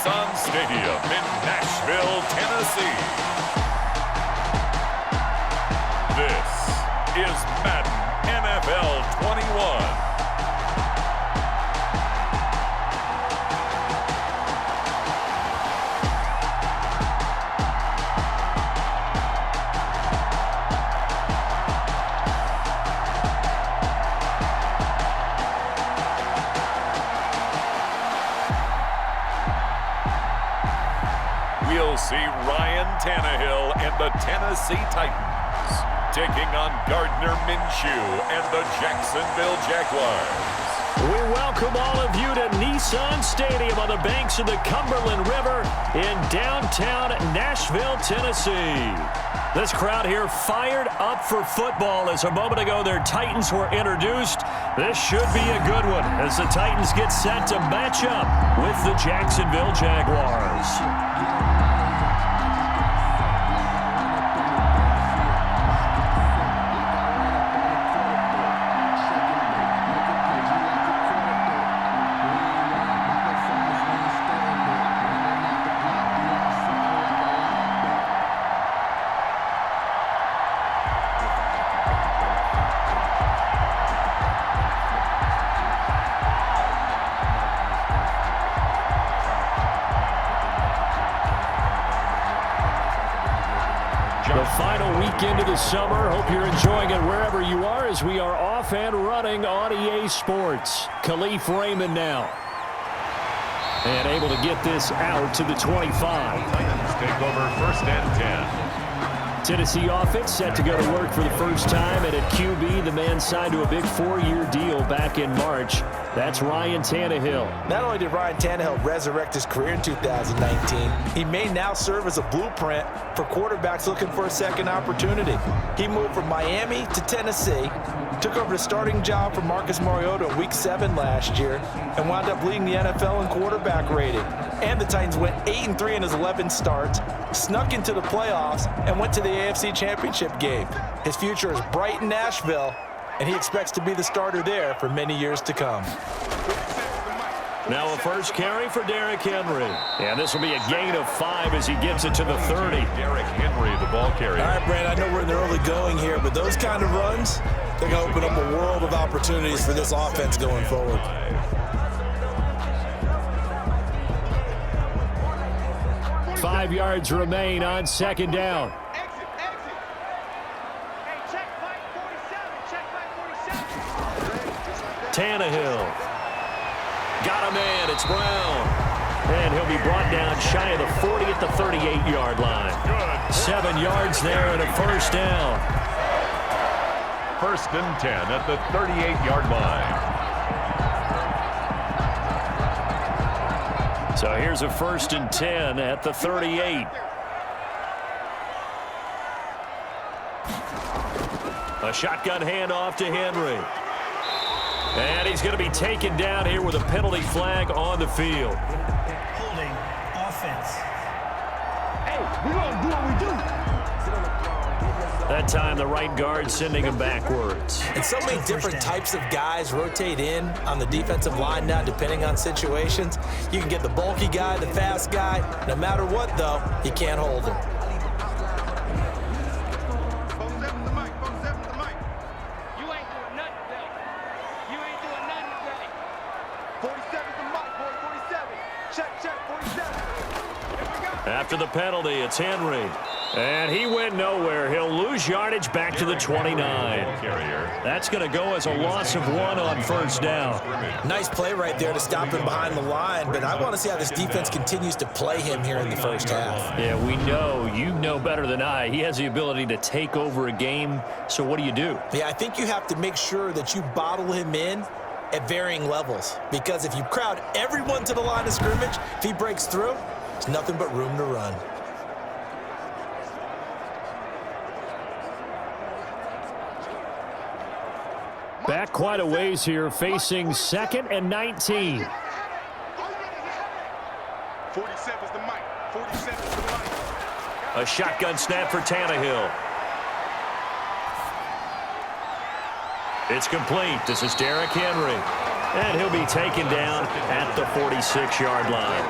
Nissan Stadium in Nashville, Tennessee. This is Madden NFL 21. We'll see Ryan Tannehill and the Tennessee Titans taking on Gardner Minshew and the Jacksonville Jaguars. We welcome all of you to Nissan Stadium on the banks of the Cumberland River in downtown Nashville, Tennessee. This crowd here fired up for football as a moment ago their Titans were introduced. This should be a good one as the Titans get set to match up with the Jacksonville Jaguars. The final weekend of the summer. Hope you're enjoying it wherever you are as we are off and running on EA Sports. Khalif Raymond now. And able to get this out to the 25. Titans take over 1st and 10. Tennessee offense set to go to work for the first time. And at QB, the man signed to a big 4-year deal back in March. That's Ryan Tannehill. Not only did Ryan Tannehill resurrect his career in 2019, he may now serve as a blueprint for quarterbacks looking for a second opportunity. He moved from Miami to Tennessee, took over the starting job for Marcus Mariota in Week 7 last year, and wound up leading the NFL in quarterback rating. And the Titans went 8-3 in his 11 starts, snuck into the playoffs, and went to the AFC Championship game. His future is bright in Nashville, and he expects to be the starter there for many years to come. Now a first carry for Derrick Henry. And this will be a gain of 5 as he gets it to the 30. Derrick Henry, the ball carrier. All right, Brand, I know we're in the early going here, but those kind of runs, they're going to open up a world of opportunities for this offense going forward. Five yards remain on second down. Tannehill. Got a man. It's Brown. And he'll be brought down shy of the 40 at the 38-yard line. 7 yards there and a first down. 1st and 10 at the 38-yard line. So here's a 1st and 10 at the 38. A shotgun handoff to Henry. And he's going to be taken down here with a penalty flag on the field. Holding offense. Hey, we're going to do what we do. That time, the right guard sending him backwards. And so many different types of guys rotate in on the defensive line now, depending on situations. You can get the bulky guy, the fast guy. No matter what, though, you can't hold him. After the penalty, it's Henry. And he went nowhere. He'll lose yardage back to the 29. That's going to go as a loss of 1 on first down. Nice play right there to stop him behind the line, but I want to see how this defense continues to play him here in the first half. Yeah, we know. You know better than I. He has the ability to take over a game, so what do you do? Yeah, I think you have to make sure that you bottle him in at varying levels, because if you crowd everyone to the line of scrimmage, if he breaks through, there's nothing but room to run. Back quite a ways here, facing 2nd and 19. 47's the mic. 47's the mic. A shotgun snap for Tannehill. It's complete. This is Derrick Henry. And he'll be taken down at the 46-yard line.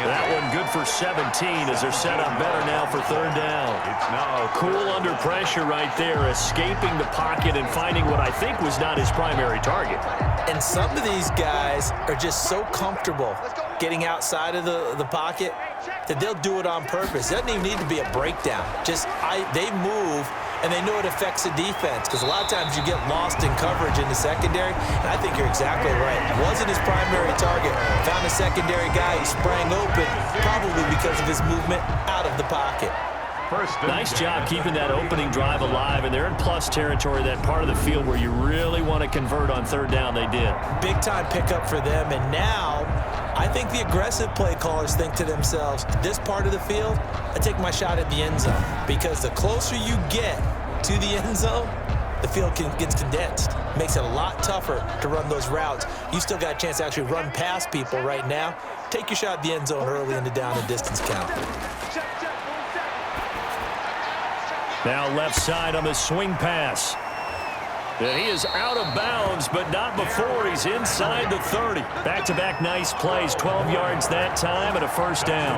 That one good for 17 as they're set up better now for third down. Cool under pressure right there, escaping the pocket and finding what I think was not his primary target. And some of these guys are just so comfortable getting outside of the pocket that they'll do it on purpose. It doesn't even need to be a breakdown. They move, and they know it affects the defense because a lot of times you get lost in coverage in the secondary, and I think you're exactly right. It wasn't his primary target. Found a secondary guy who sprang open, probably because of his movement out of the pocket. Nice job keeping that opening drive alive, and they're in plus territory, that part of the field where you really want to convert on third down. They did. Big-time pickup for them, and now I think the aggressive play callers think to themselves, this part of the field, I take my shot at the end zone, because the closer you get to the end zone, the field gets condensed. Makes it a lot tougher to run those routes. You still got a chance to actually run past people right now. Take your shot at the end zone early in the down and distance count. Now left side on the swing pass. And he is out of bounds, but not before he's inside the 30. Back-to-back nice plays, 12 yards that time and a first down.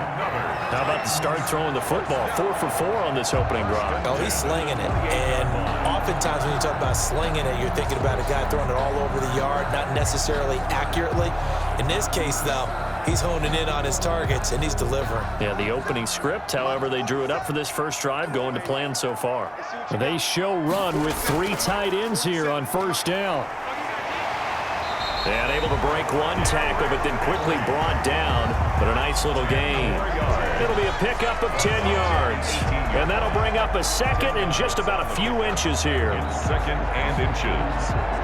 How about the start throwing the football? 4 for 4 on this opening drive. Oh, he's slinging it. And oftentimes when you talk about slinging it, you're thinking about a guy throwing it all over the yard, not necessarily accurately. In this case, though, he's honing in on his targets, and he's delivering. Yeah, the opening script, however, they drew it up for this first drive, going to plan so far. They show run with 3 tight ends here on first down. And able to break one tackle, but then quickly brought down. But a nice little gain. It'll be a pickup of 10 yards. And that'll bring up a second and just about a few inches here. Second and inches.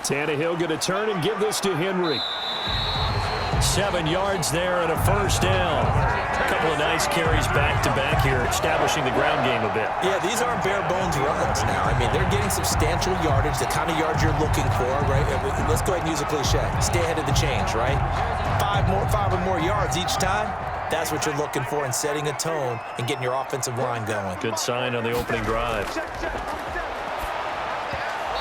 Tannehill going to turn and give this to Henry. 7 yards there and a first down. A couple of nice carries back-to-back here, establishing the ground game a bit. Yeah, these aren't bare-bones runs now. I mean, they're getting substantial yardage, the kind of yards you're looking for, right? Let's go ahead and use a cliche. Stay ahead of the change, right? 5 or more yards each time. That's what you're looking for in setting a tone and getting your offensive line going. Good sign on the opening drive.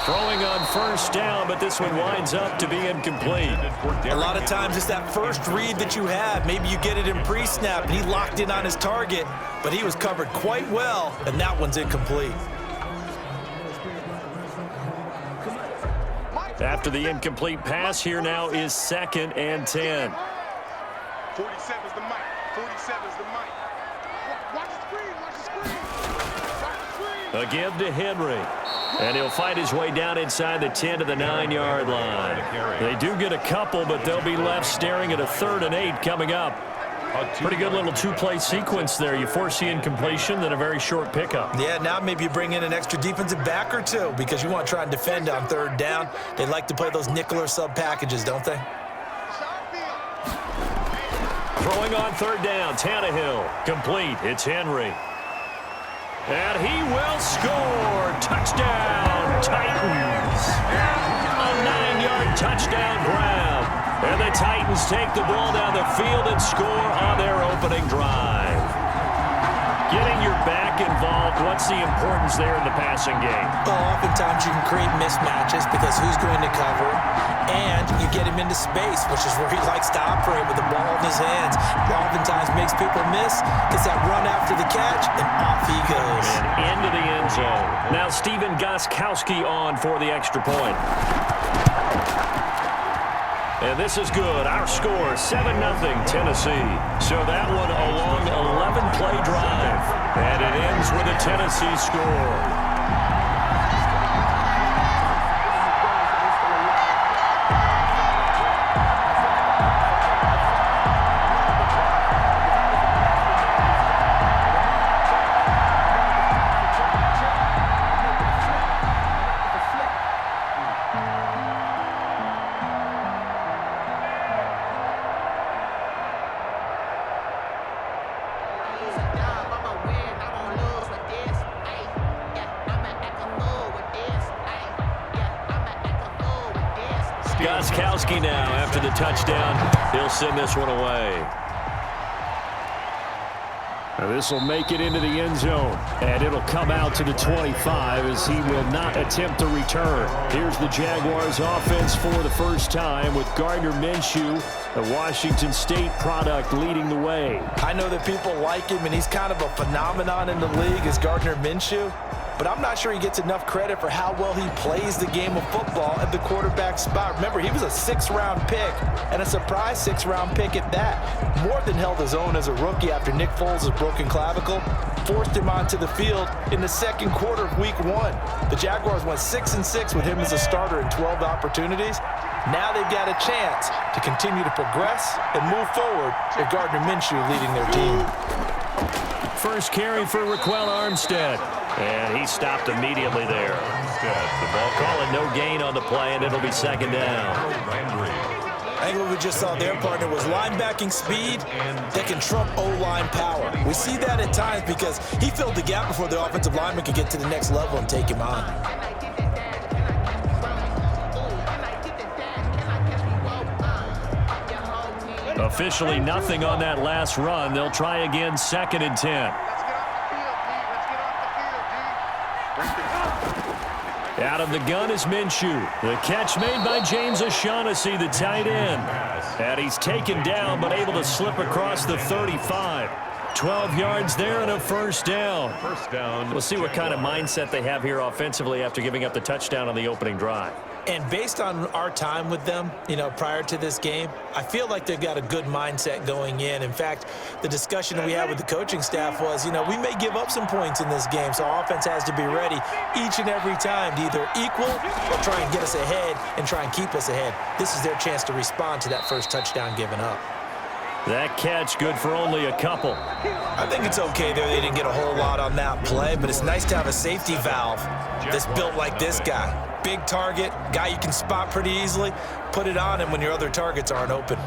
Throwing on first down, but this one winds up to be incomplete. A lot of times it's that first read that you have. Maybe you get it in pre-snap, and he locked in on his target, but he was covered quite well, and that one's incomplete. After the incomplete pass, here now is 2nd and 10. 47's the mic. 47's the mic. Watch the screen. Watch the screen. Watch the screen. A give to Henry. And he'll fight his way down inside the 10 to the 9-yard line. They do get a couple, but they'll be left staring at a 3rd and 8 coming up. Pretty good little 2-play sequence there. You force the incompletion, then a very short pickup. Yeah, now maybe you bring in an extra defensive back or two because you want to try and defend on 3rd down. They like to play those nickel or sub packages, don't they? Throwing on 3rd down, Tannehill. Complete. It's Henry. And he will score. Touchdown, Titans. A 9-yard touchdown grab. And the Titans take the ball down the field and score on their opening drive. Getting your back involved, what's the importance there in the passing game? Well, oftentimes you can create mismatches because who's going to cover, and you get him into space, which is where he likes to operate with the ball in his hands. Oftentimes makes people miss, gets that run after the catch, and off he goes. And into the end zone. Now Stephen Gostkowski on for the extra point. And this is good. Our score, 7-0 Tennessee. So that one a long 11-play drive. And it ends with a Tennessee score. Gostkowski now after the touchdown. He'll send this one away. This will make it into the end zone, and it'll come out to the 25 as he will not attempt to return. Here's the Jaguars offense for the first time with Gardner Minshew, the Washington State product, leading the way. I know that people like him, and he's kind of a phenomenon in the league as Gardner Minshew, but I'm not sure he gets enough credit for how well he plays the game of football at the quarterback spot. Remember, he was a 6th-round pick, and a surprise 6th-round pick at that. More than held his own as a rookie after Nick Foles' broken clavicle forced him onto the field in the second quarter of Week 1. The Jaguars went 6-6 with him as a starter in 12 opportunities. Now they've got a chance to continue to progress and move forward with Gardner Minshew leading their team. First carry for Raquel Armstead. And he stopped immediately there. The ball calling no gain on the play, and it'll be second down. I think what we just saw their partner was linebacking speed that can trump O-line power. We see that at times because he filled the gap before the offensive lineman could get to the next level and take him on. Officially nothing on that last run. They'll try again, 2nd and 10. Out of the gun is Minshew. The catch made by James O'Shaughnessy, the tight end. And he's taken down, but able to slip across the 35. 12 yards there and a first down. We'll see what kind of mindset they have here offensively after giving up the touchdown on the opening drive. And based on our time with them, prior to this game, I feel like they've got a good mindset going in. In fact, the discussion that we had with the coaching staff was, we may give up some points in this game, so our offense has to be ready each and every time to either equal or try and get us ahead and try and keep us ahead. This is their chance to respond to that first touchdown given up. That catch good for only a couple. I think it's okay there. They didn't get a whole lot on that play, but it's nice to have a safety valve that's built like this guy. Big target, guy you can spot pretty easily. Put it on him when your other targets aren't open.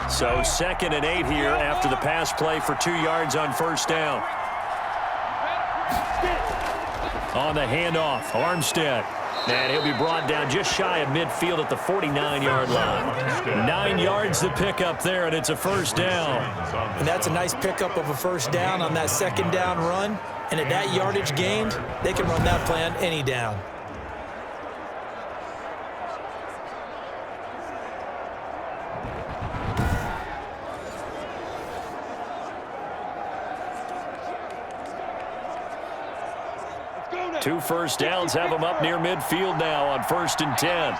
So 2nd and 8 here after the pass play for 2 yards on first down. On the handoff, Armstead. And he'll be brought down just shy of midfield at the 49-yard line. 9 yards to pick up there, and it's a first down. And that's a nice pickup of a first down on that second down run. And at that yardage gained, they can run that play on any down. Two first downs have them up near midfield now on 1st and 10.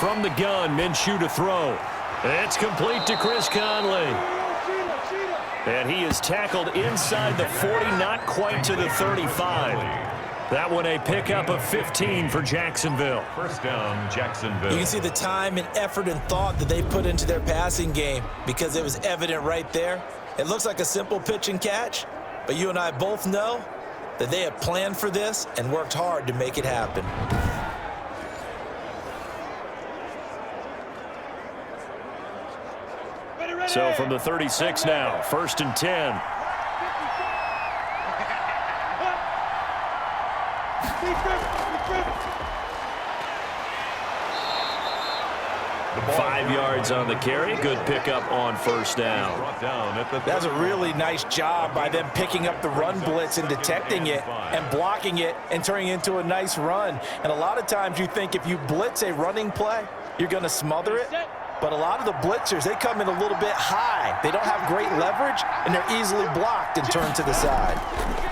From the gun, Minshew to throw. It's complete to Chris Conley. And he is tackled inside the 40, not quite to the 35. That one a pickup of 15 for Jacksonville. First down, Jacksonville. You can see the time and effort and thought that they put into their passing game because it was evident right there. It looks like a simple pitch and catch, but you and I both know that they have planned for this and worked hard to make it happen. So from the 36 now, 1st and 10. 5 yards on the carry. Good pickup on first down. That's a really nice job by them picking up the run blitz and detecting it and blocking it and turning it into a nice run. And a lot of times you think if you blitz a running play, you're going to smother it. But a lot of the blitzers, they come in a little bit high. They don't have great leverage, and they're easily blocked and turned to the side.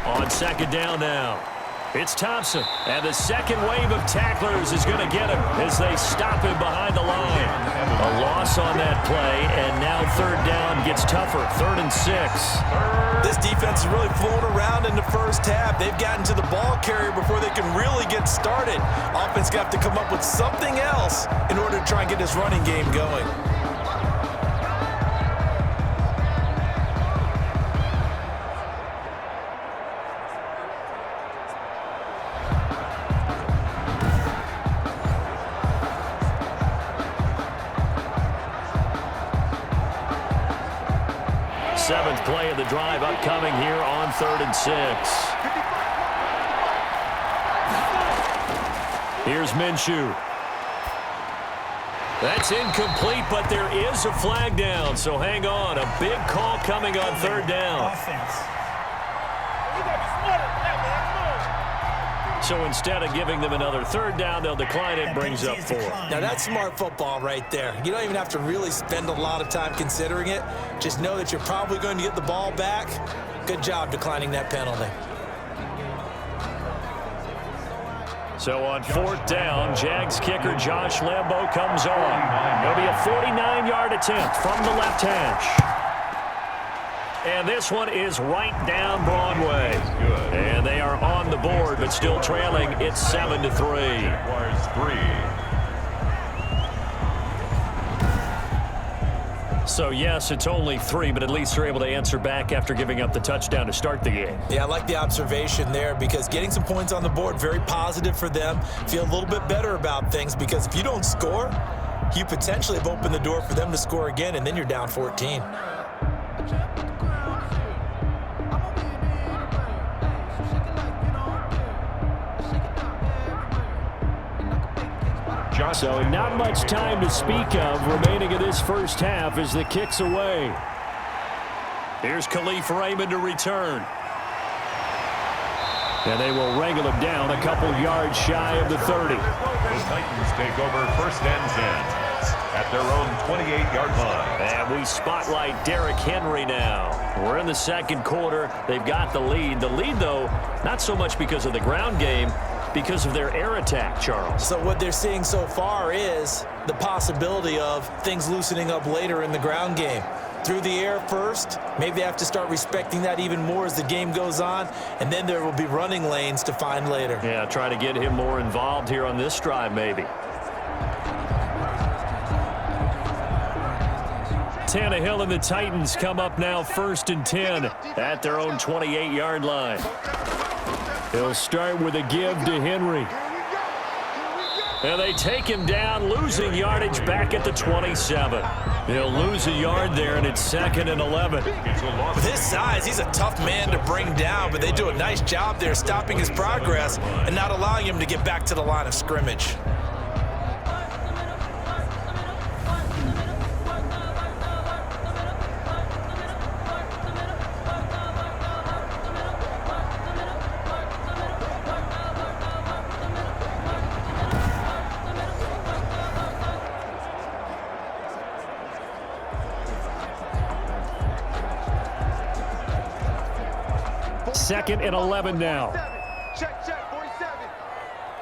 On second down now, it's Thompson. And the second wave of tacklers is going to get him as they stop him behind the line. A loss on that play, and now third down gets tougher. 3rd and 6. This defense is really flown around in the first half. They've gotten to the ball carrier before they can really get started. Offense got to come up with something else in order to try and get this running game going. 7th play of the drive upcoming here on 3rd and 6. Here's Minshew. That's incomplete, but there is a flag down, so hang on. A big call coming on 3rd down. So instead of giving them another 3rd down, they'll decline it, brings up 4. Now that's smart football right there. You don't even have to really spend a lot of time considering it. Just know that you're probably going to get the ball back. Good job declining that penalty. So on 4th down, Jags kicker Josh Lambo comes on. It'll be a 49-yard attempt from the left hash. And this one is right down Broadway. And they are on the board, but still trailing. It's 7-3. Jaguars 3. So, yes, it's only 3, but at least they're able to answer back after giving up the touchdown to start the game. Yeah, I like the observation there because getting some points on the board, very positive for them. Feel a little bit better about things because if you don't score, you potentially have opened the door for them to score again, and then you're down 14. So not much time to speak of remaining in this first half as the kick's away. Here's Khalif Raymond to return. And they will wrangle him down a couple yards shy of the 30. The Titans take over 1st and 10 at their own 28-yard line. And we spotlight Derrick Henry now. We're in the 2nd quarter. They've got the lead. The lead, though, not so much because of the ground game, because of their air attack, Charles. So what they're seeing so far is the possibility of things loosening up later in the ground game. Through the air first, maybe they have to start respecting that even more as the game goes on, and then there will be running lanes to find later. Yeah, try to get him more involved here on this drive, maybe. Tannehill and the Titans come up now 1st and 10 at their own 28-yard line. He'll start with a give to Henry. And they take him down, losing yardage back at the 27. He'll lose a yard there, and it's 2nd and 11. With his size, he's a tough man to bring down, but they do a nice job there stopping his progress and not allowing him to get back to the line of scrimmage. Second and 11 now. Check, 47.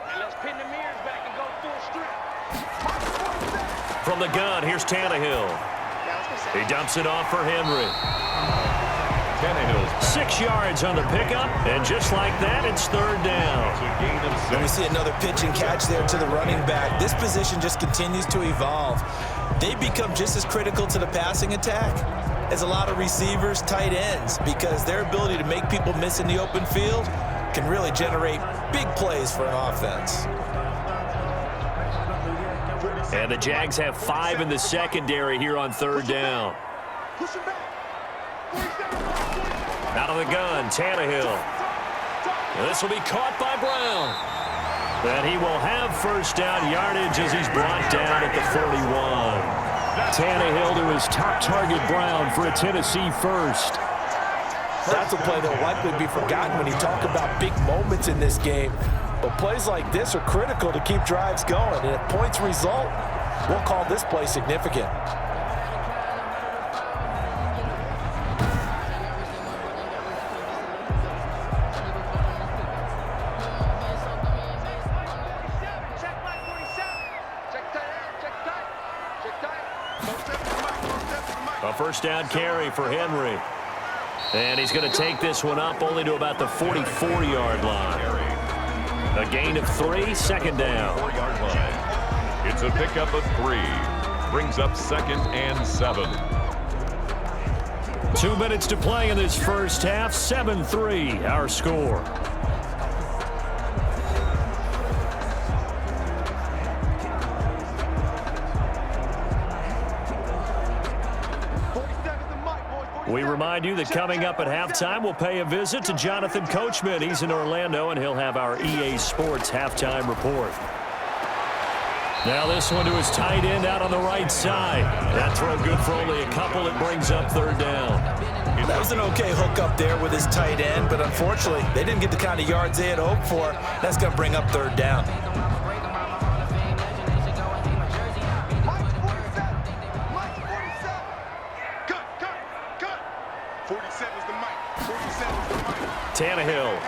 And let's pin the mirrors back and go full strip. From the gun, here's Tannehill. He dumps it off for Henry. Tannehill 6 yards on the pickup, and just like that, it's 3rd down. And we see another pitch and catch there to the running back. This position just continues to evolve. They become just as critical to the passing attack as a lot of receivers, tight ends, because their ability to make people miss in the open field can really generate big plays for an offense. And the Jags have 5 in the secondary here on 3rd down. Out of the gun, Tannehill. And this will be caught by Brown. And he will have 1st down yardage as he's brought down at the 41. Tannehill to his top target, Brown, for a Tennessee first. That's a play that will likely be forgotten when you talk about big moments in this game. But plays like this are critical to keep drives going. And if points result, we'll call this play significant. A 1st down carry for Henry. And he's going to take this one up only to about the 44-yard line. A gain of 3, 2nd down. 4-yard line. It's a pickup of 3. Brings up 2nd and 7. 2 minutes to play in this first half. 7-3, our score. We remind you that coming up at halftime, we'll pay a visit to Jonathan Coachman. He's in Orlando, and he'll have our EA Sports halftime report. Now this one to his tight end out on the right side. That throw good for only a couple. It brings up third down. That was an okay hook up there with his tight end, but unfortunately, they didn't get the kind of yards they had hoped for. That's going to bring up third down. Tannehill.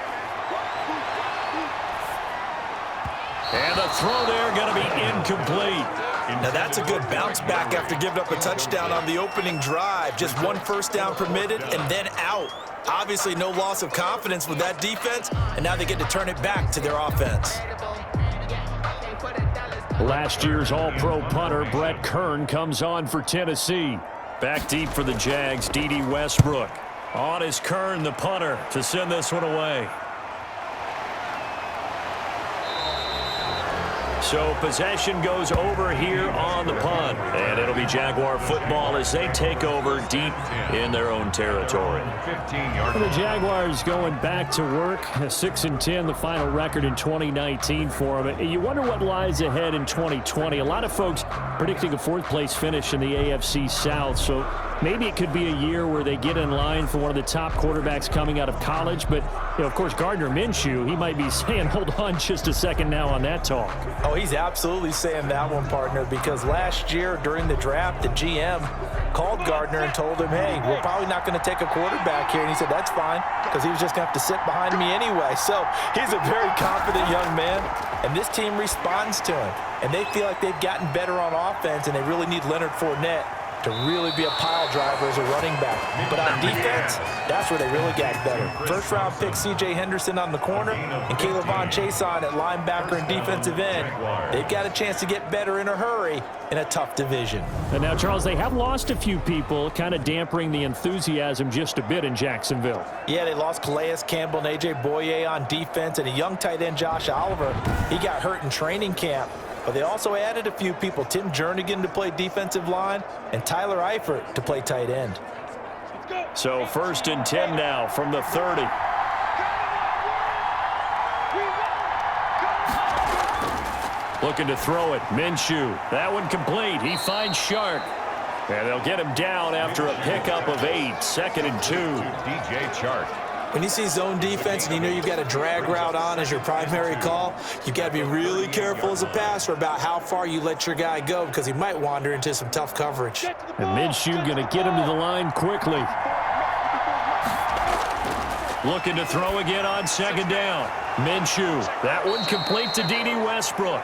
And the throw there going to be incomplete. Now that's a good bounce back after giving up a touchdown on the opening drive. Just one first down permitted and then out. Obviously no loss of confidence with that defense, and now they get to turn it back to their offense. Last year's All-Pro punter Brett Kern comes on for Tennessee. Back deep for the Jags, D.D. Westbrook. On is Kern, the punter, to send this one away. So possession goes over here on the punt. And it'll be Jaguar football as they take over deep in their own territory. The Jaguars going back to work. 6-10, the final record in 2019 for them. You wonder what lies ahead in 2020. A lot of folks predicting a fourth-place finish in the AFC South. So maybe it could be a year where they get in line for one of the top quarterbacks coming out of college. But, of course, Gardner Minshew, he might be saying, hold on just a second now on that talk. Oh, he's absolutely saying that one, partner, because last year during the draft, the GM called Gardner and told him, hey, we're probably not going to take a quarterback here. And he said, that's fine, because he was just going to have to sit behind me anyway. So he's a very confident young man, and this team responds to him. And they feel like they've gotten better on offense, and they really need Leonard Fournette to really be a pile driver as a running back. But on defense, that's where they really got better. First-round pick C.J. Henderson on the corner and Kayvon Chason at linebacker and defensive end. They've got a chance to get better in a hurry in a tough division. And now, Charles, they have lost a few people, kind of dampering the enthusiasm just a bit in Jacksonville. Yeah, they lost Calais Campbell and A.J. Boye on defense, and a young tight end, Josh Oliver. He got hurt in training camp. But they also added a few people, Tim Jernigan to play defensive line and Tyler Eifert to play tight end. So 1st and 10 now from the 30. Looking to throw it, Minshew. That one complete. He finds Shark. And they'll get him down after a pickup of 8. 2nd and 2. DJ Chark. When you see zone defense and you know you've got a drag route on as your primary call, you've got to be really careful as a passer about how far you let your guy go because he might wander into some tough coverage. And Minshew going to get him to the line quickly. Looking to throw again on 2nd down. Minshew, that one complete to D.D. Westbrook.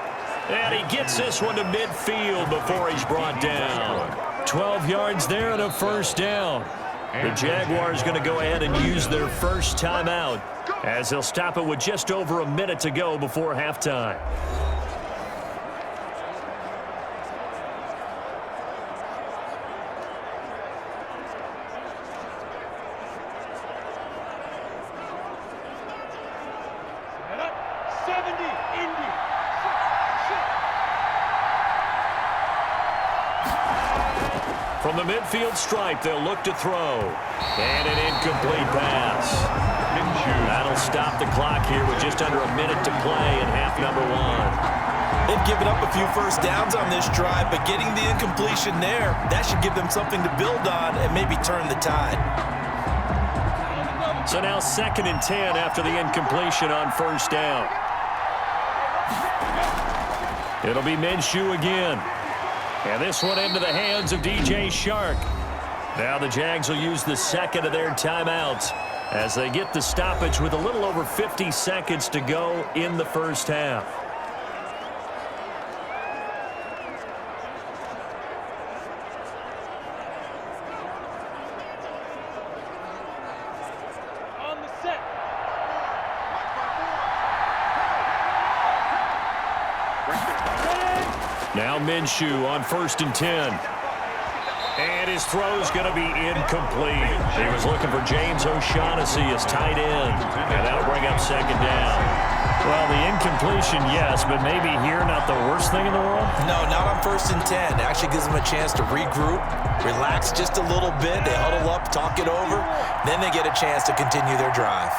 And he gets this one to midfield before he's brought down. 12 yards there and a first down. The Jaguars going to go ahead and use their first timeout as they'll stop it with just over a minute to go before halftime. From the midfield stripe, they'll look to throw. And an incomplete pass. That'll stop the clock here with just under a minute to play in half number 1. They've given up a few first downs on this drive, but getting the incompletion there, that should give them something to build on and maybe turn the tide. So now 2nd and 10 after the incompletion on first down. It'll be Minshew again. And this one into the hands of DJ Chark. Now the Jags will use the 2nd of their timeouts as they get the stoppage with a little over 50 seconds to go in the first half. Now Minshew on 1st and 10. And his throw's going to be incomplete. He was looking for James O'Shaughnessy as tight end. And that'll bring up 2nd down. Well, the incompletion, yes, but maybe here not the worst thing in the world? No, not on 1st and 10. It actually gives them a chance to regroup, relax just a little bit. They huddle up, talk it over. Then they get a chance to continue their drive.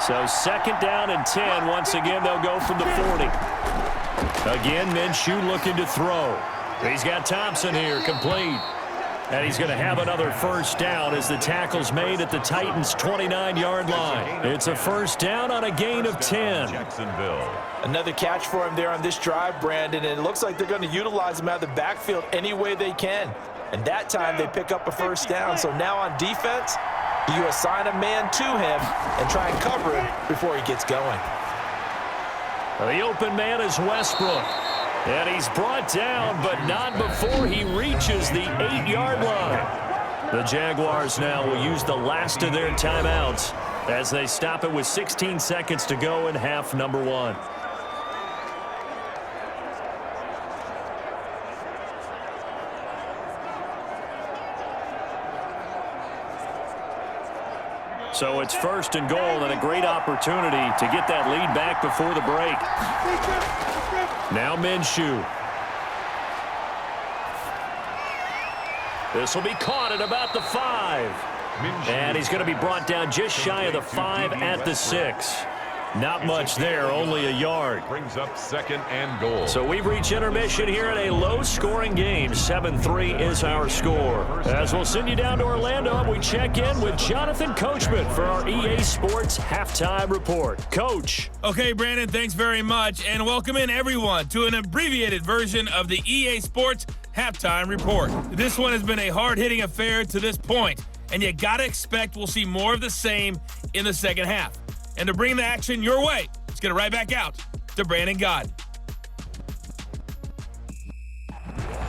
So 2nd down and 10. Once again, they'll go from the 40. Again, Minshew looking to throw. He's got Thompson here, complete. And he's going to have another 1st down as the tackle's made at the Titans' 29-yard line. It's a 1st down on a gain of 10. Jacksonville. Another catch for him there on this drive, Brandon, and it looks like they're going to utilize him out of the backfield any way they can. And that time they pick up a 1st down. So now on defense, you assign a man to him and try and cover him before he gets going. The open man is Westbrook. And he's brought down, but not before he reaches the 8-yard line. The Jaguars now will use the last of their timeouts as they stop it with 16 seconds to go in half number 1. So it's 1st and goal and a great opportunity to get that lead back before the break. Now Minshew. This will be caught at about the 5. And he's going to be brought down just shy of the 5 at the 6. Not much there, only a yard. Brings up 2nd and goal. So we've reached intermission here in a low-scoring game. 7-3 is our score. As we'll send you down to Orlando, we check in with Jonathan Coachman for our EA Sports Halftime Report. Coach. Okay, Brandon, thanks very much, and welcome in everyone to an abbreviated version of the EA Sports Halftime Report. This one has been a hard-hitting affair to this point, and you gotta expect we'll see more of the same in the second half. And to bring the action your way, let's get it right back out to Brandon Gaudin.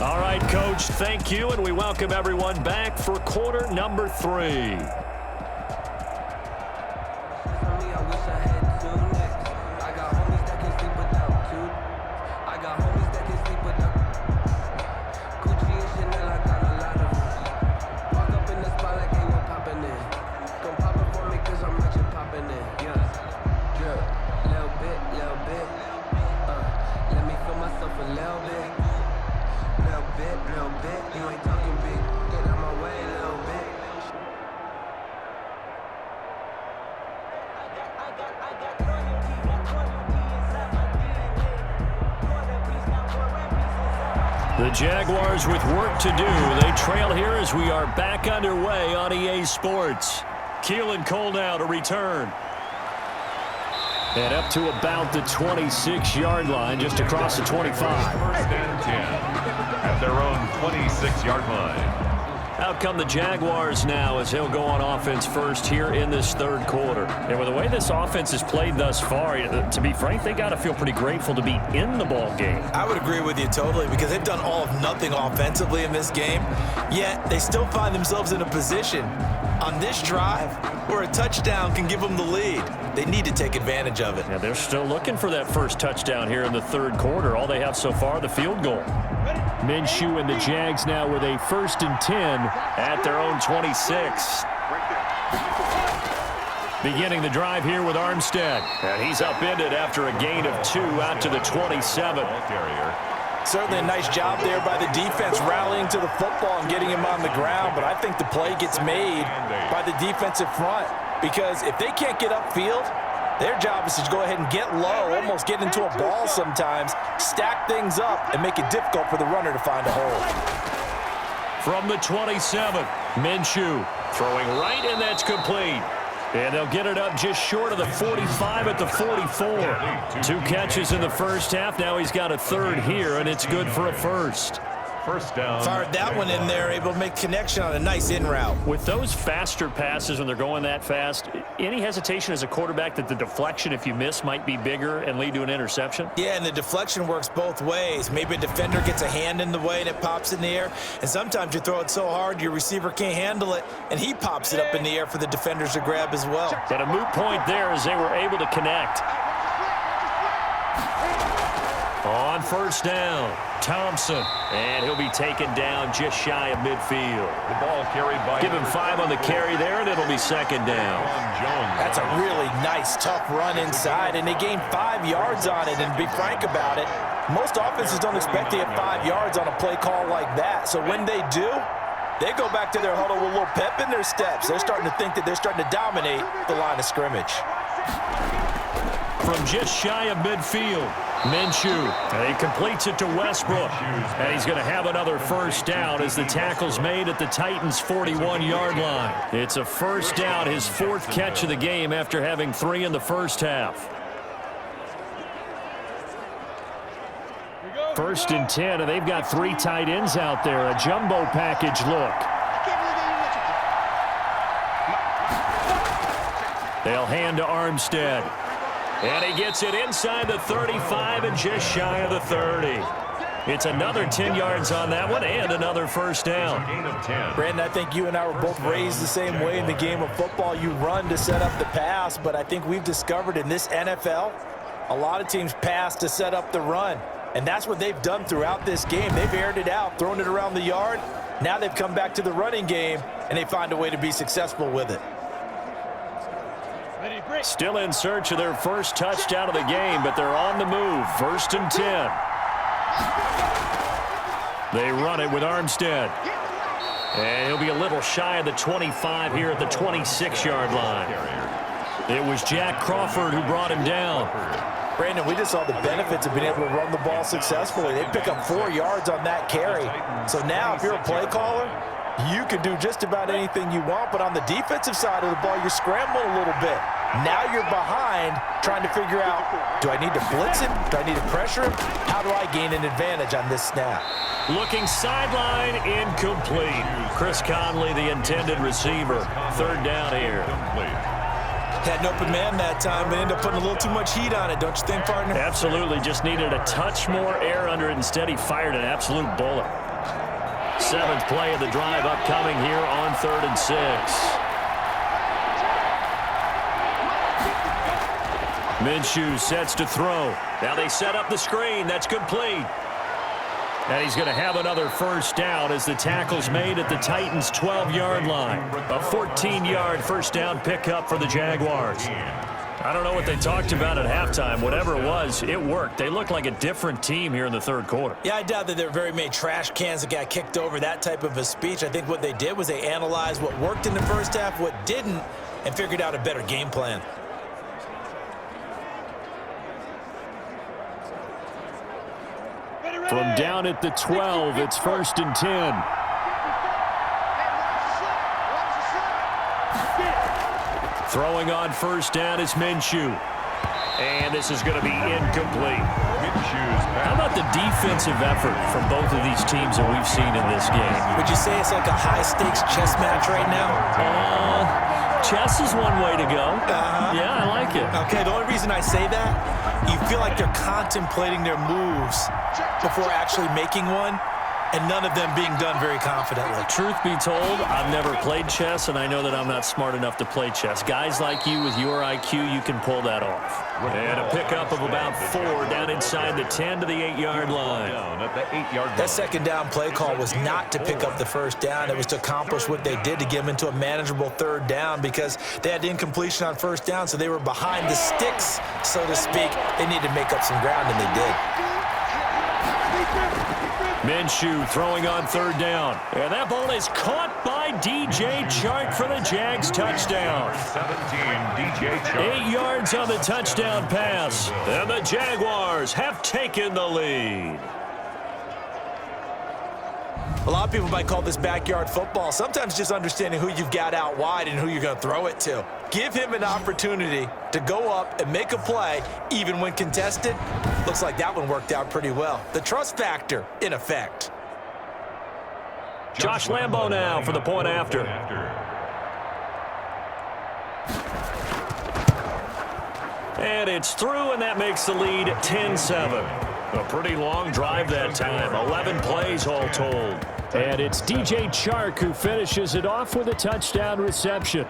All right, Coach, thank you, and we welcome everyone back for quarter number 3. The Jaguars with work to do. They trail here as we are back underway on EA Sports. Keelan Cole now to return. And up to about the 26-yard line, just across the 25. 1st and 10 at their own 26-yard line. Out come the Jaguars now as they'll go on offense first here in this 3rd quarter. And with the way this offense has played thus far, to be frank, they got to feel pretty grateful to be in the ball game. I would agree with you totally because they've done all of nothing offensively in this game, yet they still find themselves in a position on this drive where a touchdown can give them the lead. They need to take advantage of it. Yeah, they're still looking for that first touchdown here in the 3rd quarter. All they have so far, the field goal. Minshew and the Jags now with a 1st and 10 at their own 26. Beginning the drive here with Armstead. And he's upended after a gain of 2 out to the 27. Certainly a nice job there by the defense rallying to the football and getting him on the ground, but I think the play gets made by the defensive front because if they can't get upfield, their job is to go ahead and get low, almost get into a ball sometimes, stack things up, and make it difficult for the runner to find a hole. From the 27, Minshew throwing right, and that's complete. And they'll get it up just short of the 45 at the 44. 2 catches in the first half. Now he's got a 3rd here, and it's good for a 1st. 1st down. Fired that one in there, able to make connection on a nice in route. With those faster passes when they're going that fast, any hesitation as a quarterback that the deflection, if you miss, might be bigger and lead to an interception? Yeah, and the deflection works both ways. Maybe a defender gets a hand in the way and it pops in the air, and sometimes you throw it so hard your receiver can't handle it, and he pops it up in the air for the defenders to grab as well. But a moot point there as they were able to connect. On first down, Thompson. And he'll be taken down just shy of midfield. The ball carried by... Give him 5 on the carry there, and it'll be second down. That's a really nice, tough run inside, and they gained 5 yards on it. And to be frank about it, most offenses don't expect to get 5 yards on a play call like that. So when they do, they go back to their huddle with a little pep in their steps. They're starting to think that they're starting to dominate the line of scrimmage. From just shy of midfield, Minshew, and he completes it to Westbrook. And he's going to have another first down as the tackle's made at the Titans' 41-yard line. It's a first down, his 4th catch of the game after having 3 in the first half. 1st and 10, and they've got 3 tight ends out there. A jumbo package look. They'll hand to Armstead. And he gets it inside the 35 and just shy of the 30. It's another 10 yards on that one and another first down. Brandon, I think you and I were both raised the same way in the game of football. You run to set up the pass, but I think we've discovered in this NFL, a lot of teams pass to set up the run. And that's what they've done throughout this game. They've aired it out, thrown it around the yard. Now they've come back to the running game, and they find a way to be successful with it. Still in search of their first touchdown of the game, but they're on the move. 1st and 10. They run it with Armstead. And he'll be a little shy of the 25 here at the 26-yard line. It was Jack Crawford who brought him down. Brandon, we just saw the benefits of being able to run the ball successfully. They pick up 4 yards on that carry. So now if you're a play caller, you can do just about anything you want, but on the defensive side of the ball, you're scrambling a little bit. Now you're behind trying to figure out, do I need to blitz him? Do I need to pressure him? How do I gain an advantage on this snap? Looking sideline, incomplete. Chris Conley, the intended receiver. 3rd down here. Had an open man that time, but ended up putting a little too much heat on it, don't you think, partner? Absolutely. Just needed a touch more air under it. Instead, he fired an absolute bullet. 7th play of the drive upcoming here on 3rd and 6. Minshew sets to throw. Now they set up the screen. That's complete. And he's going to have another first down as the tackle's made at the Titans' 12-yard line. A 14-yard first down pickup for the Jaguars. I don't know what they talked about at halftime. Whatever it was, it worked. They look like a different team here in the 3rd quarter. Yeah, I doubt that there were very many trash cans that got kicked over, that type of a speech. I think what they did was they analyzed what worked in the first half, what didn't, and figured out a better game plan. From down at the 12, it's 1st and 10. Throwing on first down is Minshew. And this is going to be incomplete. How about the defensive effort from both of these teams that we've seen in this game? Would you say it's like a high-stakes chess match right now? Chess is one way to go. Yeah, I like it. Okay, the only reason I say that, you feel like they're contemplating their moves before actually making one, and none of them being done very confidently. Truth be told, I've never played chess, and I know that I'm not smart enough to play chess. Guys like you with your IQ, you can pull that off. And a pickup of about 4 down inside the 10 to the 8-yard line. That second down play call was not to pick up the first down. It was to accomplish what they did to get them into a manageable 3rd down because they had incompletion on first down, so they were behind the sticks, so to speak. They needed to make up some ground, and they did. Minshew throwing on 3rd down. And that ball is caught by DJ Chark for the Jags touchdown. 8 yards on the touchdown pass. And the Jaguars have taken the lead. A lot of people might call this backyard football. Sometimes just understanding who you've got out wide and who you're going to throw it to. Give him an opportunity to go up and make a play, even when contested. Looks like that one worked out pretty well. The trust factor, in effect. Josh Lambo now for the point after. And it's through, and that makes the lead 10-7. A pretty long drive that time. 11 plays all told. And it's DJ Chark who finishes it off with a touchdown reception.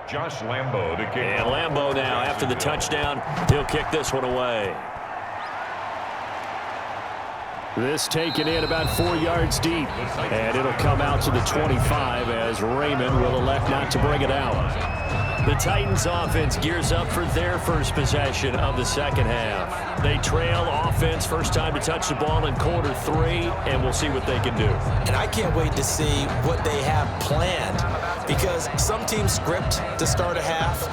Josh Lambo to kick. And Lambo now, after the touchdown, he'll kick this one away. This taken in about 4 yards deep. And it'll come out to the 25 as Raymond will elect not to bring it out. The Titans offense gears up for their first possession of the second half. They trail offense, first time to touch the ball in quarter 3, and we'll see what they can do. And I can't wait to see what they have planned, because some teams script to start a half.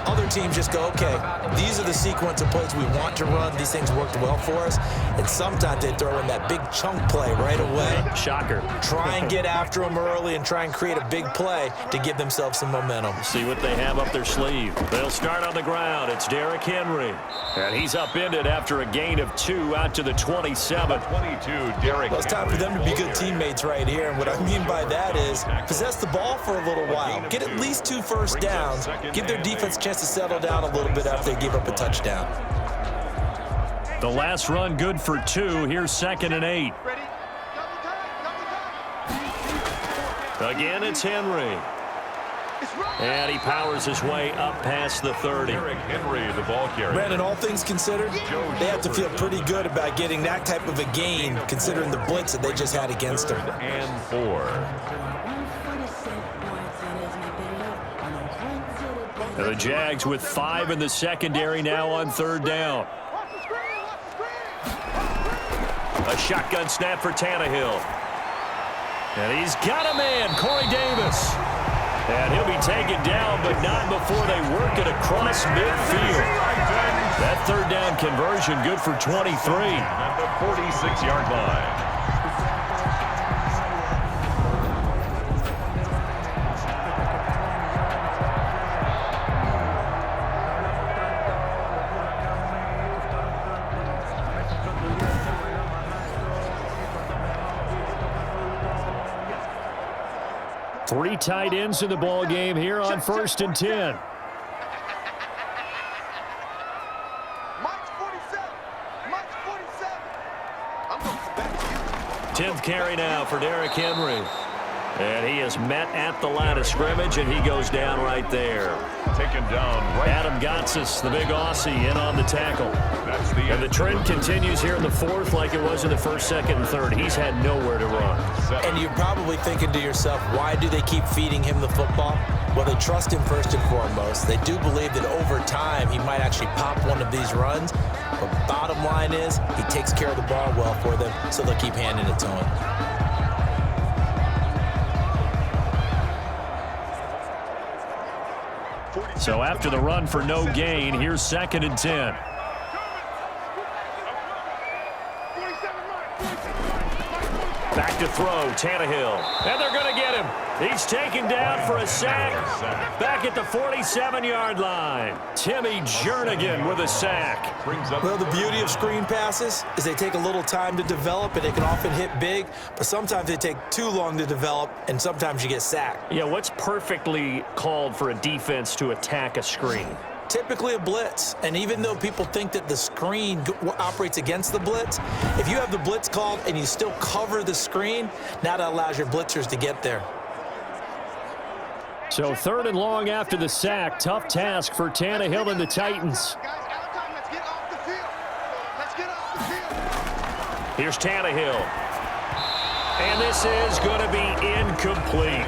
Other teams just go, okay, these are the sequence of plays we want to run. These things worked well for us. And sometimes they throw in that big chunk play right away. Shocker. Try and get after them early and try and create a big play to give themselves some momentum. See what they have up their sleeve. They'll start on the ground. It's Derrick Henry. And he's upended after a gain of 2 out to the 27. 22, Derrick. Well, it's time for them to be good teammates right here. And what I mean by that is possess the ball for a little while. Get at least 2 first downs. Give their defense a chance to settle down a little bit after they give up a touchdown. The last run good for 2. Here's 2nd and 8. Again, it's Henry. And he powers his way up past the 30. Derrick Henry, the ball carrier. Brandon, all things considered, they have to feel pretty good about getting that type of a gain, considering the blitz that they just had against them. 3rd and 4. The Jags with 5 in the secondary now on 3rd down. A shotgun snap for Tannehill. And he's got a man, Corey Davis. And he'll be taken down, but not before they work it across midfield. That 3rd down conversion good for 23. At the 46-yard line. Three tight ends in the ball game here on 1st and 10. Mike's 47. Mike's 47. I'm going to come back to you. 10th carry now for Derrick Henry. And he is met at the line of scrimmage, and he goes down right there. Taken down right. Adam Gotsis, the big Aussie, in on the tackle. That's the And the trend continues here in the 4th like it was in the 1st, 2nd, and 3rd. He's had nowhere to run. And you're probably thinking to yourself, why do they keep feeding him the football? Well, they trust him first and foremost. They do believe that over time he might actually pop one of these runs. But bottom line is he takes care of the ball well for them, so they'll keep handing it to him. So after the run for no gain, here's 2nd and 10. Back to throw, Tannehill. And they're going to get him. He's taken down for a sack. Back at the 47-yard line. Timmy Jernigan with a sack. Well, the beauty of screen passes is they take a little time to develop, and they can often hit big, but sometimes they take too long to develop, and sometimes you get sacked. Yeah, what's perfectly called for a defense to attack a screen? Typically a blitz, and even though people think that the screen operates against the blitz, if you have the blitz called and you still cover the screen, now that allows your blitzers to get there. So 3rd and long after the sack. Tough task for Tannehill and the Titans. Let's get off the field. Let's get off the field. Here's Tannehill. And this is going to be incomplete.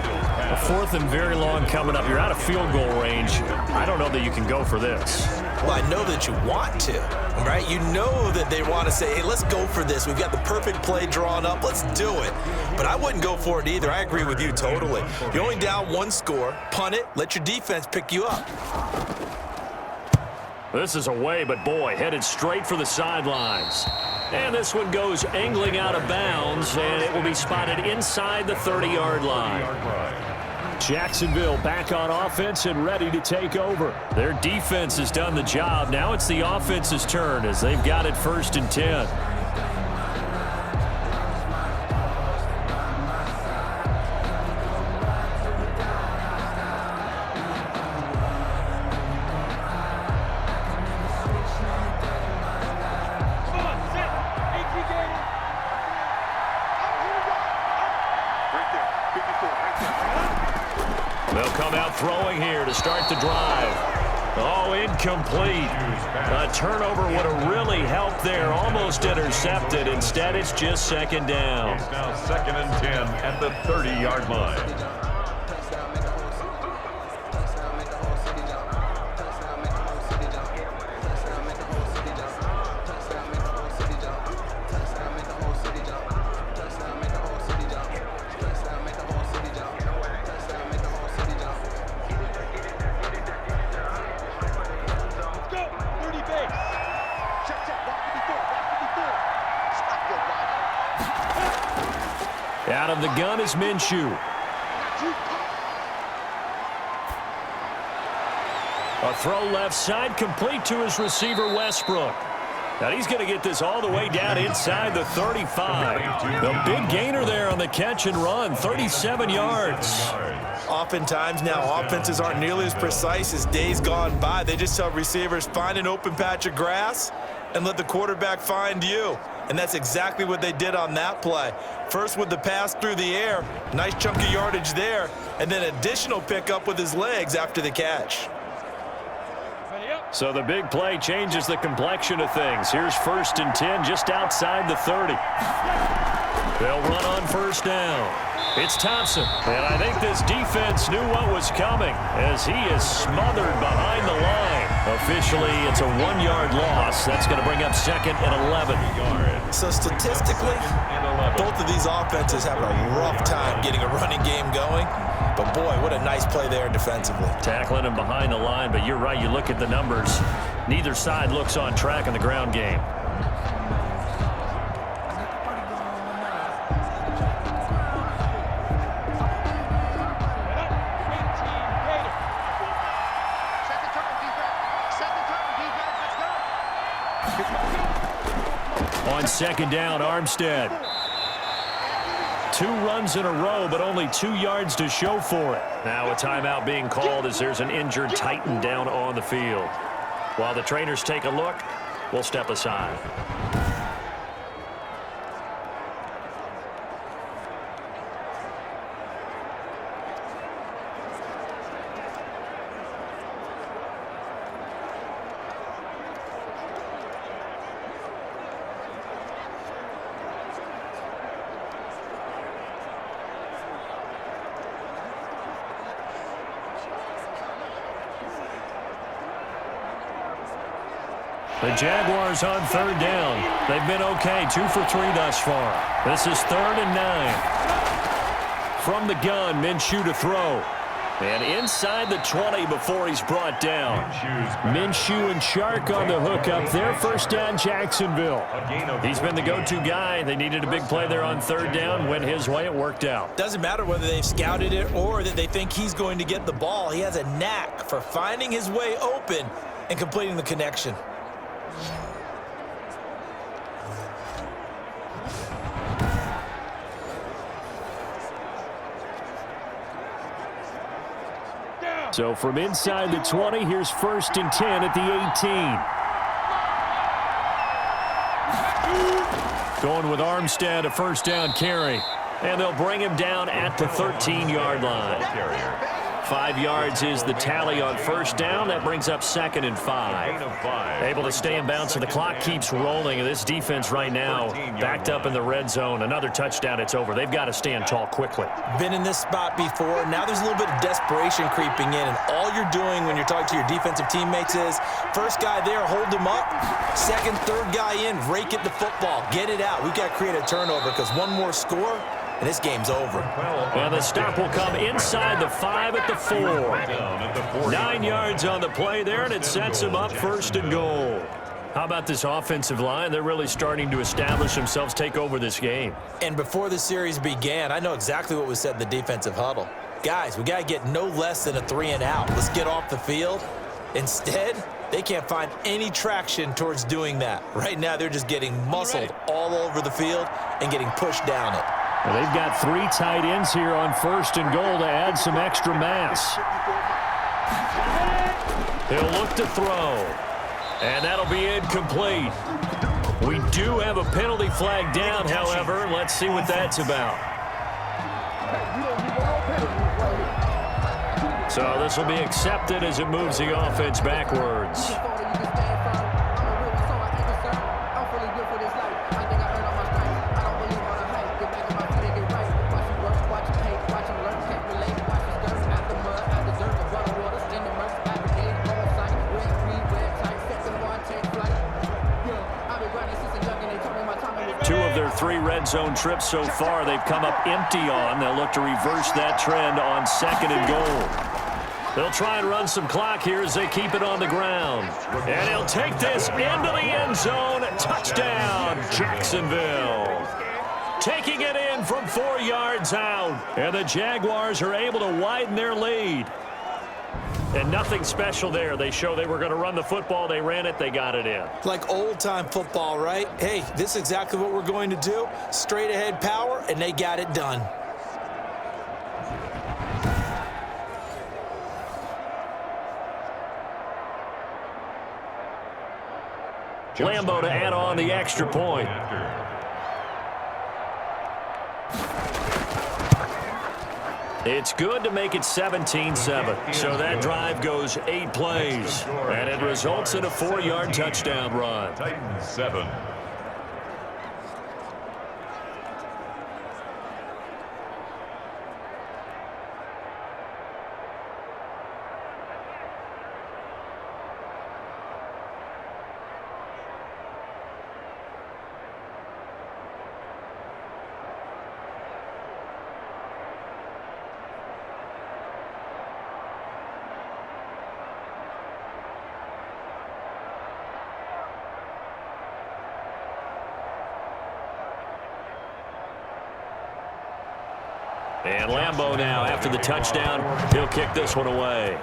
A 4th and very long coming up. You're out of field goal range. I don't know that you can go for this. Well, I know that you want to, right? You know that they want to say, hey, let's go for this. We've got the perfect play drawn up. Let's do it. But I wouldn't go for it either. I agree with you totally. You're only down 1 score. Punt it. Let your defense pick you up. This is away, but boy, headed straight for the sidelines. And this one goes angling out of bounds, and it will be spotted inside the 30-yard line. Jacksonville back on offense and ready to take over. Their defense has done the job. Now it's the offense's turn as they've got it 1st and 10. They'll come out throwing here to start the drive. Oh, incomplete. A turnover would have really helped there. Almost intercepted. Instead, it's just second down. It's now 2nd and 10 at the 30-yard line. Out of the gun is Minshew. A throw left side, complete to his receiver, Westbrook. Now he's going to get this all the way down inside the 35. The big gainer there on the catch and run, 37 yards. Oftentimes now, offenses aren't nearly as precise as days gone by. They just tell receivers, find an open patch of grass and let the quarterback find you. And that's exactly what they did on that play. First with the pass through the air, nice chunk of yardage there, and then additional pickup with his legs after the catch. So the big play changes the complexion of things. Here's 1st and 10 just outside the 30. They'll run on first down. It's Thompson. And I think this defense knew what was coming as he is smothered behind the line. Officially, it's a 1-yard loss. That's going to bring up 2nd and 11. So statistically, both of these offenses have a rough time getting a running game going. But boy, what a nice play there defensively. Tackling him behind the line, but you're right. You look at the numbers. Neither side looks on track in the ground game. On second down, Armstead. 2 runs in a row, but only 2 yards to show for it. Now a timeout being called as there's an injured Titan down on the field. While the trainers take a look, we'll step aside. The Jaguars on third down. They've been okay, 2 for 3 thus far. This is 3rd and 9. From the gun, Minshew to throw. And inside the 20 before he's brought down. Minshew and Shark on the hook up there. First down, Jacksonville. He's been the go-to guy. They needed a big play there on third down. Went his way. It worked out. Doesn't matter whether they've scouted it or that they think he's going to get the ball. He has a knack for finding his way open and completing the connection. So from inside the 20, here's 1st and 10 at the 18. Going with Armstead, a first down carry. And they'll bring him down at the 13-yard line. 5 yards is the tally on first down. That brings up 2nd and 5. Able to stay in bounds, so the clock keeps rolling. This defense right now backed up in the red zone. Another touchdown, it's over. They've got to stand tall quickly. Been in this spot before. Now there's a little bit of desperation creeping in, and all you're doing when you're talking to your defensive teammates is first guy there, hold him up. Second, third guy in, rake at the football. Get it out. We've got to create a turnover because one more score, and this game's over. And the stop will come inside the 5 at the 4. 9 yards on the play there, and it sets him up 1st and goal. How about this offensive line? They're really starting to establish themselves, take over this game. And before the series began, I know exactly what was said in the defensive huddle. Guys, we got to get no less than a 3 and out. Let's get off the field. Instead, they can't find any traction towards doing that. Right now, they're just getting muscled all over the field and getting pushed down it. Well, they've got 3 tight ends here on 1st and goal to add some extra mass. He'll look to throw. And that'll be incomplete. We do have a penalty flag down, however. Let's see what that's about. So this will be accepted as it moves the offense backwards. Two of their 3 red zone trips so far they've come up empty on. They'll look to reverse that trend on 2nd and goal. They'll try and run some clock here as they keep it on the ground. And he'll take this into the end zone. Touchdown, Jacksonville. Taking it in from 4 yards out. And the Jaguars are able to widen their lead. And nothing special there. They show they were going to run the football. They ran it. They got it in. Like old-time football, right? Hey, this is exactly what we're going to do. Straight-ahead power, and they got it done. Lambo to add on the extra point. It's good to make it 17-7. So that drive goes 8 plays. And it results in a 4-yard touchdown run. Titans 7. And Lambo now, after the touchdown, he'll kick this one away.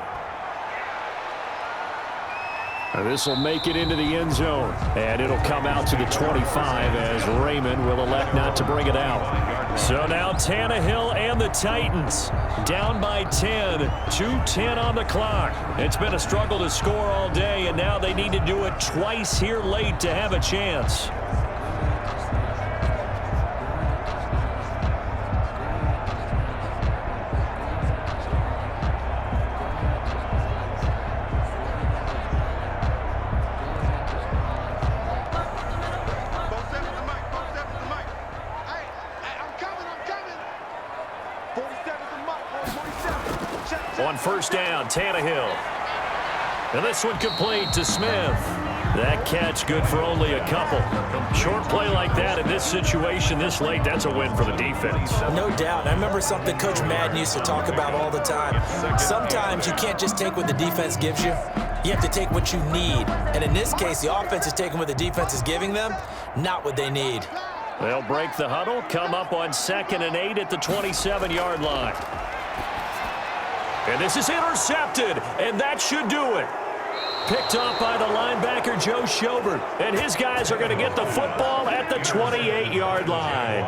This will make it into the end zone. And it'll come out to the 25 as Raymond will elect not to bring it out. So now Tannehill and the Titans down by 10. 2:10 on the clock. It's been a struggle to score all day, and now they need to do it twice here late to have a chance. On first down, Tannehill. And this one complete to Smith. That catch good for only a couple. Short play like that in this situation this late, that's a win for the defense. No doubt. I remember something Coach Madden used to talk about all the time. Sometimes you can't just take what the defense gives you. You have to take what you need. And in this case, the offense is taking what the defense is giving them, not what they need. They'll break the huddle, come up on 2nd and 8 at the 27-yard line. And this is intercepted, and that should do it. Picked off by the linebacker, Joe Schobert. And his guys are going to get the football at the 28-yard line.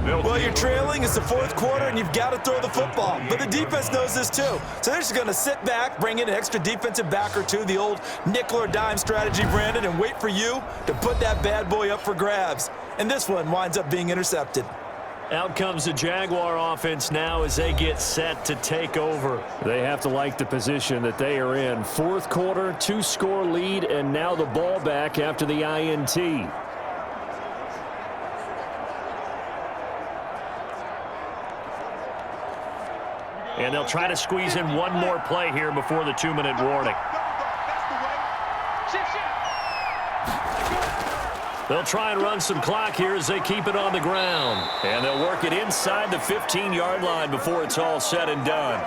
Well, you're trailing. It's the 4th quarter, and you've got to throw the football. But the defense knows this, too. So they're just going to sit back, bring in an extra defensive back or two, the old nickel or dime strategy, Brandon, and wait for you to put that bad boy up for grabs. And this one winds up being intercepted. Out comes the Jaguar offense now as they get set to take over. They have to like the position that they are in. 4th quarter, 2-score lead, and now the ball back after the INT. And they'll try to squeeze in one more play here before the 2-minute warning. They'll try and run some clock here as they keep it on the ground. And they'll work it inside the 15-yard line before it's all said and done.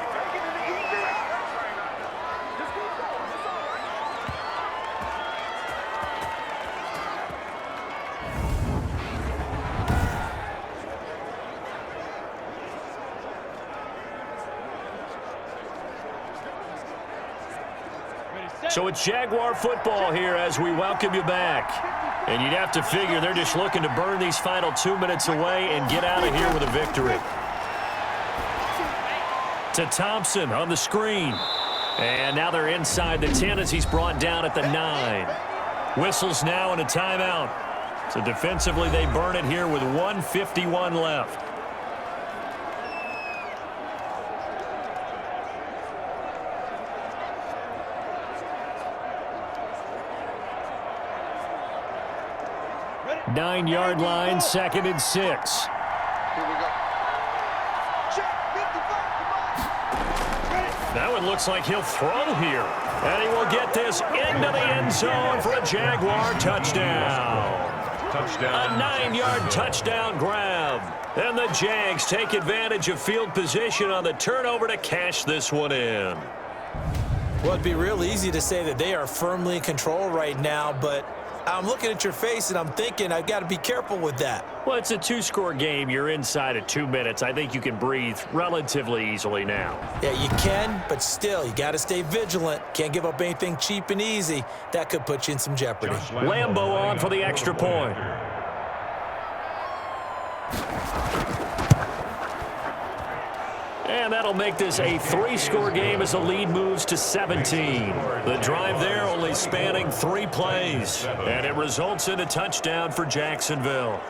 So it's Jaguar football here as we welcome you back. And you'd have to figure they're just looking to burn these final 2 minutes away and get out of here with a victory. To Thompson on the screen. And now they're inside the 10 as he's brought down at the 9. Whistles now and a timeout. So defensively they burn it here with 1:51 left. 9-yard line, 2nd and 6. Here we go. Now it looks like he'll throw here. And he will get this into the end zone for a Jaguar touchdown. A 9-yard touchdown grab. And the Jags take advantage of field position on the turnover to cash this one in. Well, it'd be real easy to say that they are firmly in control right now, but I'm looking at your face and I'm thinking I've got to be careful with that. Well, it's a 2-score game. You're inside of 2 minutes. I think you can breathe relatively easily now. Yeah, you can, but still, you got to stay vigilant. Can't give up anything cheap and easy. That could put you in some jeopardy. Lambo on for the extra point. And that'll make this a 3-score game as the lead moves to 17. The drive there only spanning 3 plays. And it results in a touchdown for Jacksonville.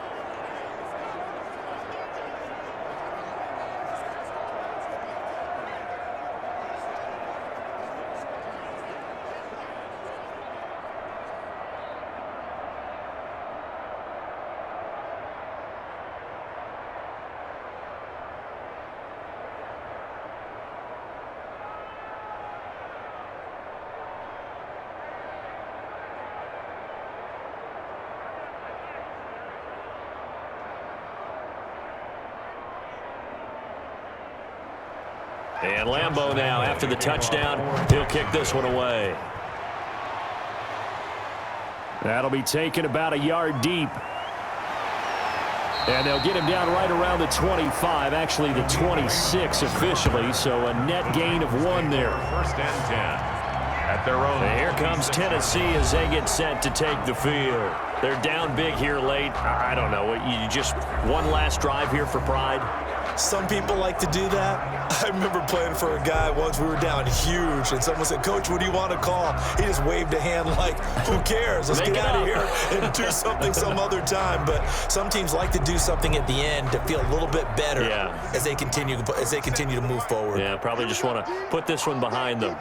And Lambo now, after the touchdown, he'll kick this one away. That'll be taken about a yard deep. And they'll get him down right around the 25, actually the 26 officially, so a net gain of 1 there. 1st and 10 at their own. And here comes Tennessee as they get set to take the field. They're down big here late. I don't know. You just one last drive here for pride? Some people like to do that. I remember playing for a guy once. We were down huge, and someone said, "Coach, what do you want to call?" He just waved a hand like, "Who cares? Let's get out of here and do something some other time." But some teams like to do something at the end to feel a little bit better as they continue to move forward. Yeah, probably just want to put this one behind them.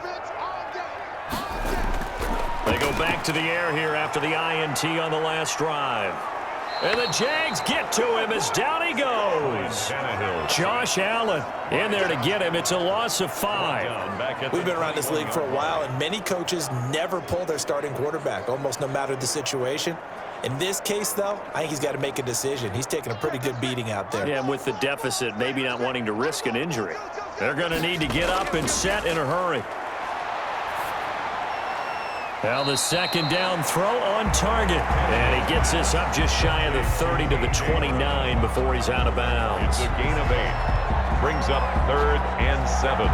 They go back to the air here after the INT on the last drive. And the Jags get to him as down he goes. Josh Allen in there to get him. It's a loss of 5. We've been around this league for a while, and many coaches never pull their starting quarterback, almost no matter the situation. In this case, though, I think he's got to make a decision. He's taking a pretty good beating out there. Yeah, and with the deficit, maybe not wanting to risk an injury. They're going to need to get up and set in a hurry. Now the 2nd down throw on target. And he gets this up just shy of the 30 to the 29 before he's out of bounds. It's a gain of 8. Brings up 3rd and 7.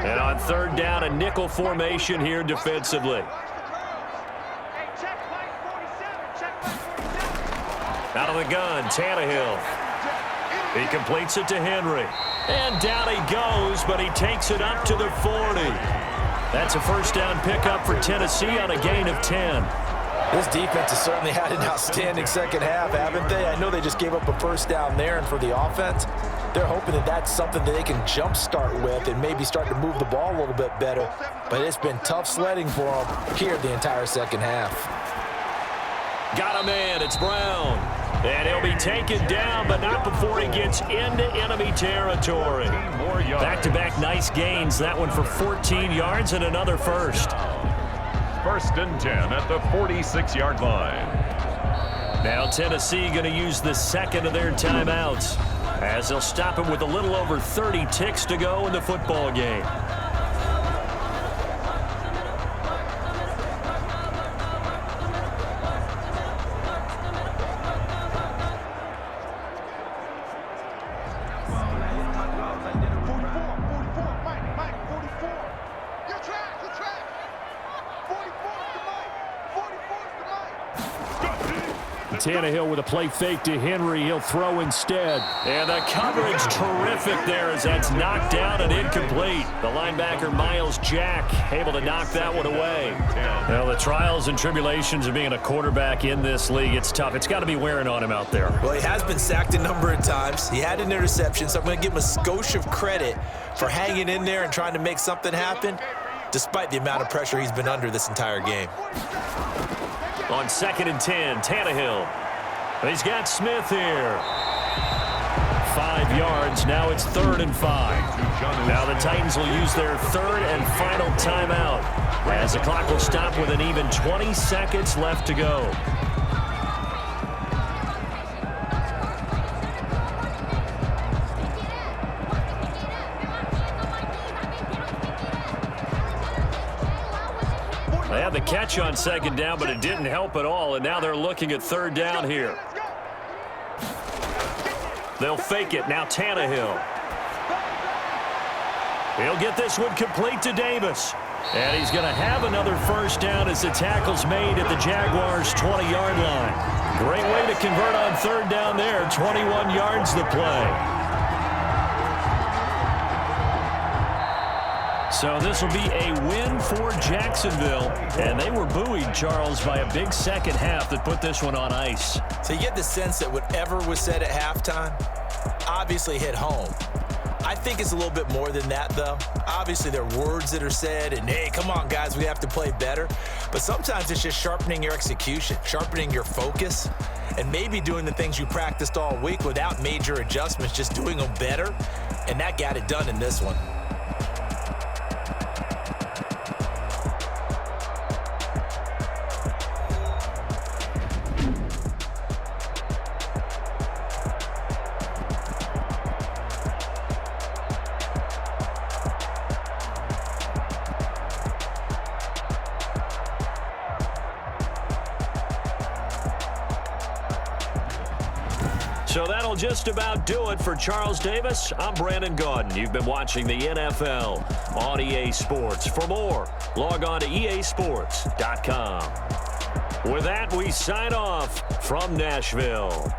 And on 3rd down, a nickel formation here defensively. Out of the gun, Tannehill. He completes it to Henry. And down he goes, but he takes it up to the 40. That's a 1st down pickup for Tennessee on a gain of 10. This defense has certainly had an outstanding second half, haven't they? I know they just gave up a 1st down there, and for the offense, they're hoping that that's something that they can jumpstart with and maybe start to move the ball a little bit better. But it's been tough sledding for them here the entire second half. Got a man, it's Brown. And he'll be taken down, but not before he gets into enemy territory. Back-to-back nice gains. That one for 14 yards and another 1st. 1st and 10 at the 46-yard line. Now Tennessee going to use the 2nd of their timeouts as they'll stop him with a little over 30 ticks to go in the football game. Tannehill with a play fake to Henry. He'll throw instead. And the coverage terrific there as that's knocked down and incomplete. The linebacker, Miles Jack, able to knock that one away. Well, the trials and tribulations of being a quarterback in this league, it's tough. It's got to be wearing on him out there. Well, he has been sacked a number of times. He had an interception, so I'm going to give him a skosh of credit for hanging in there and trying to make something happen, despite the amount of pressure he's been under this entire game. On 2nd and 10, Tannehill. He's got Smith here. 5 yards. Now it's 3rd and 5. Now the Titans will use their 3rd and final timeout as the clock will stop with an even 20 seconds left to go. They had the catch on 2nd down, but it didn't help at all, and now they're looking at 3rd down here. They'll fake it. Now Tannehill. He'll get this one complete to Davis. And he's going to have another 1st down as the tackle's made at the Jaguars' 20-yard line. Great way to convert on 3rd down there. 21 yards the play. So this will be a win for Jacksonville. And they were buoyed, Charles, by a big second half that put this one on ice. So you get the sense that whatever was said at halftime obviously hit home. I think it's a little bit more than that, though. Obviously, there are words that are said, and, hey, come on, guys, we have to play better. But sometimes it's just sharpening your execution, sharpening your focus, and maybe doing the things you practiced all week without major adjustments, just doing them better. And that got it done in this one. So that'll just about do it for Charles Davis. I'm Brandon Gaudin. You've been watching the NFL on EA Sports. For more, log on to easports.com. With that, we sign off from Nashville.